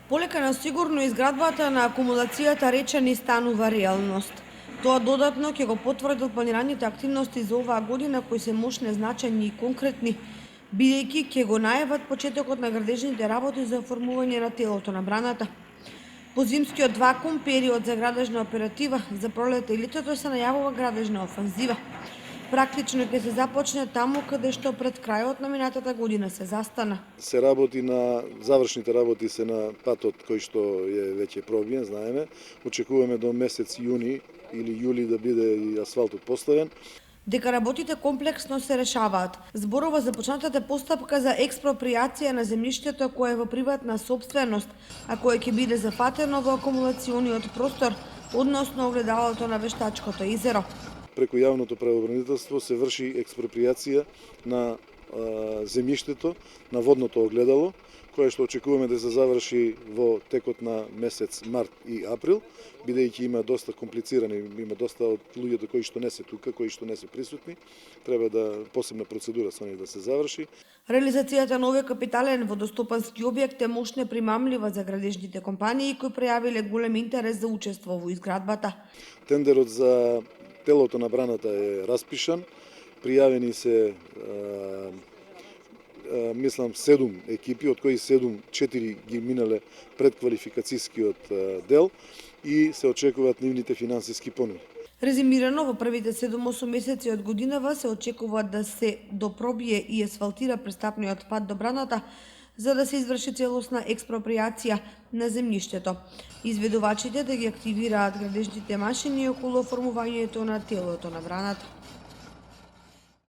Полека на сигурно изградбата на акумулацијата речени станува реалност. Тоа додатно ќе го потврдил планираните активности за оваа година кои се мощни, значајни и конкретни, бидејќи ќе го најават почетокот на градежните работи за оформување на телото на браната. По зимскиот вакуум период за градежна оператива за пролета и летото се најавува градежна офанзива. Практично ќе се започне таму каде што пред крајот на минатата година се застана. Се работи на завршните работи се на патот кој што е веќе пробиен, знаеме. Очекуваме до месец јуни или јули да биде и асфалтот поставен. Дека работите комплексно се решаваат. Зборува започнатата постапка за експроприација на земјиштето кое е во приватна собственост, а кое ќе биде зафатено во акумулациониот простор, односно огледалото на Вештачкото езеро. Преку јавното правобранителство се врши експроприација на земјиштето, на водното огледало, кое што очекуваме да се заврши во текот на месец март и април, бидејќи има доста комплицирани, има доста од луѓето кои што не се тука, кои што не се присутни, треба да посебна процедура со нив да се заврши. Реализацијата на овој капитален водостопански објект е мощно примамлива за градежните компании кои пројавиле голем интерес за учество во изградбата. Тендерот за телото на браната е распишан, пријавени се мислам 7 екипи, од кои 4 ги минале предквалификацијскиот дел и се очекуваат нивните финансиски понуди. Резимирано, во првите 7-8 месеци од годинава се очекува да се допробие и асфалтира пристапниот пат до браната, за да се изврши целосна експроприација на земјиштето. Изведувачите да ги активираат градежните машини околу оформувањето на телото на браната.